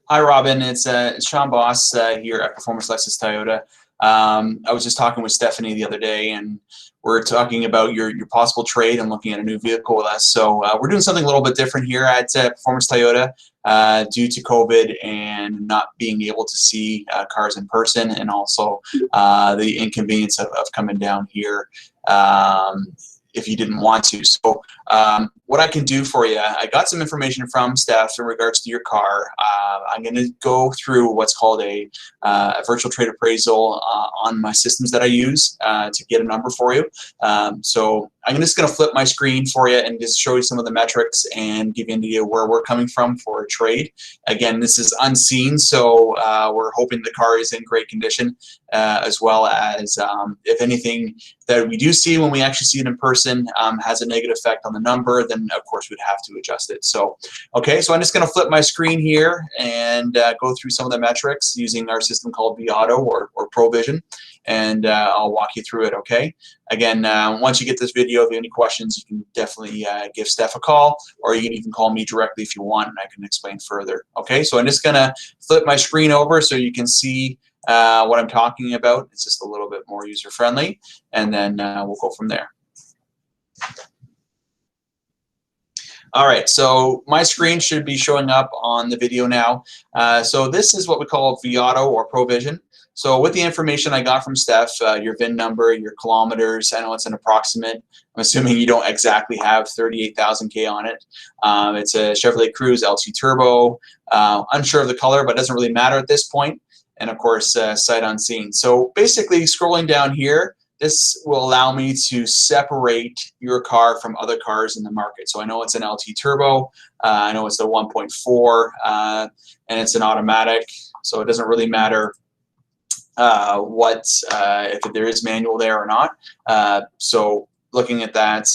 Hi, Robyn. It's Sean Boss here at Performance Lexus Toyota. I was just talking with Stephanie the other day, and we're talking about your possible trade and looking at a new vehicle with us. So we're doing something a little bit different here at Performance Toyota due to COVID and not being able to see cars in person, and also the inconvenience of coming down here. If you didn't want to. So what I can do for you, I got some information from Steph in regards to your car. I'm going to go through what's called a virtual trade appraisal on my systems that I use to get a number for you. So I'm just going to flip my screen for you and just show you some of the metrics and give you an idea where we're coming from for a trade. Again, this is unseen, so we're hoping the car is in great condition, as well as if anything that we do see when we actually see it in person has a negative effect on the number, then of course we'd have to adjust it. So, okay, so I'm just going to flip my screen here and go through some of the metrics using our system called vAuto or ProVision, and I'll walk you through it, okay? Again, once you get this video, if you have any questions, you can definitely give Steph a call, or you can even call me directly if you want, and I can explain further. Okay, so I'm just going to flip my screen over so you can see what I'm talking about. It's just a little bit more user-friendly, and then we'll go from there. All right, so my screen should be showing up on the video now. So this is what we call vAuto or ProVision. So with the information I got from Steph, your VIN number, your kilometers, I know it's an approximate. I'm assuming you don't exactly have 38,000 K on it. It's a Chevrolet Cruze LT Turbo. Unsure of the color, but it doesn't really matter at this point. And of course, sight unseen. So basically, scrolling down here, this will allow me to separate your car from other cars in the market. So I know it's an LT Turbo. I know it's a 1.4, and it's an automatic. So it doesn't really matter if there is manual there or not. So looking at that,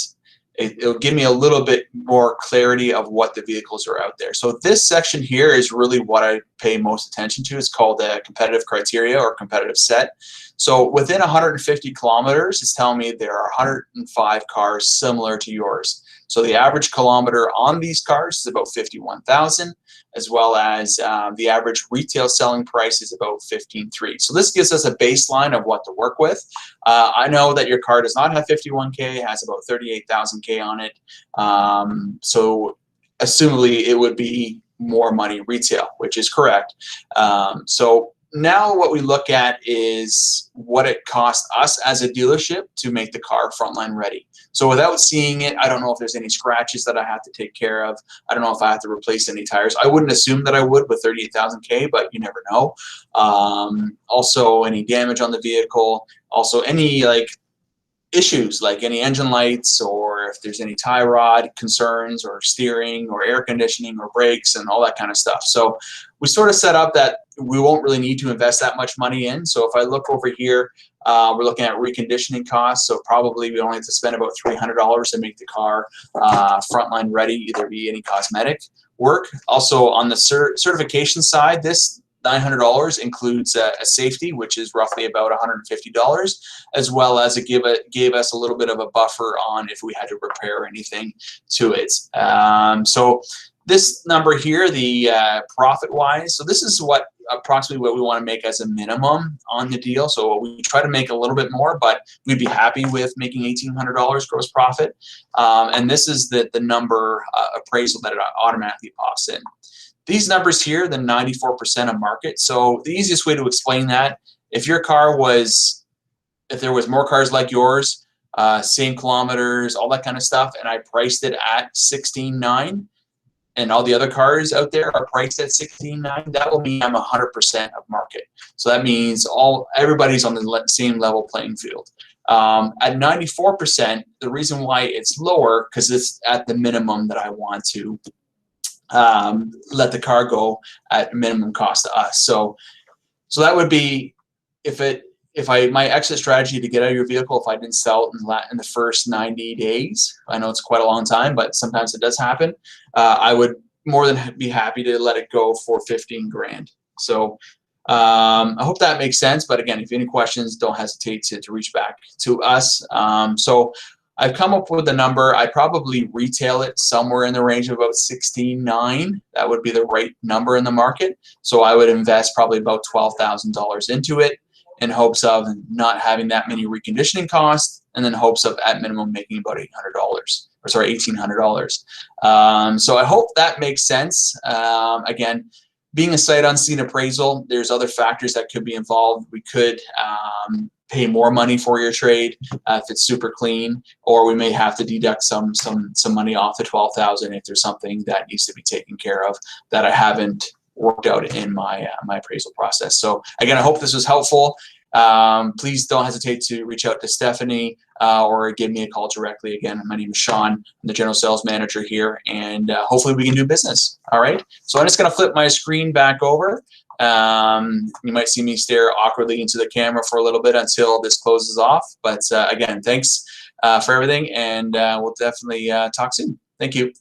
it'll give me a little bit more clarity of what the vehicles are out there. So this section here is really what I pay most attention to. It's called the competitive criteria or competitive set. So within 150 kilometers, it's telling me there are 105 cars similar to yours. So the average kilometer on these cars is about 51,000, as well as the average retail selling price is about 15.3. So this gives us a baseline of what to work with. I know that your car does not have 51K, it has about 38,000 K on it. So assumably it would be more money retail, which is correct. So now what we look at is what it costs us as a dealership to make the car frontline ready. So without seeing it, I don't know if there's any scratches that I have to take care of. I don't know if I have to replace any tires. I wouldn't assume that I would with 38,000 K, but you never know. Also, any damage on the vehicle. Also, any issues like any engine lights, or if there's any tie rod concerns or steering or air conditioning or brakes and all that kind of stuff. So we sort of set up that we won't really need to invest that much money in. So if I look over here, we're looking at reconditioning costs. So probably we only have to spend about $300 to make the car frontline ready, either be any cosmetic work. Also on the certification side, this $900 includes a safety, which is roughly about $150, as well as it gave us a little bit of a buffer on if we had to repair anything to it. So this number here, the profit-wise, so this is approximately what we want to make as a minimum on the deal. So we try to make a little bit more, but we'd be happy with making $1,800 gross profit. And this is the number appraisal that it automatically pops in. These numbers here, the 94% of market. So the easiest way to explain that, if your car was, if there was more cars like yours, same kilometers, all that kind of stuff, and I priced it at 16.9, and all the other cars out there are priced at 16.9, that will mean I'm 100% of market. So that means everybody's on the same level playing field. At 94%, the reason why it's lower, because it's at the minimum that I want to let the car go at minimum cost to us. So that would be my exit strategy to get out of your vehicle if I didn't sell it in the first 90 days. I know it's quite a long time, but sometimes it does happen. I would more than be happy to let it go for 15 grand. So I hope that makes sense. But again, if you have any questions, don't hesitate to reach back to us. So I've come up with a number. I'd probably retail it somewhere in the range of about 16.9. That would be the right number in the market. So I would invest probably about $12,000 into it in hopes of not having that many reconditioning costs, and then hopes of at minimum making about $800, or sorry, $1,800. So I hope that makes sense. Again, being a sight unseen appraisal, there's other factors that could be involved. We could pay more money for your trade if it's super clean, or we may have to deduct some money off the $12,000 if there's something that needs to be taken care of that I haven't worked out in my my appraisal process. So again, I hope this was helpful. Please don't hesitate to reach out to Stephanie or give me a call directly. Again, my name is Sean. I'm the general sales manager here, and hopefully we can do business. All right. So I'm just going to flip my screen back over. You might see me stare awkwardly into the camera for a little bit until this closes off. But again, thanks for everything, and we'll definitely talk soon. Thank you.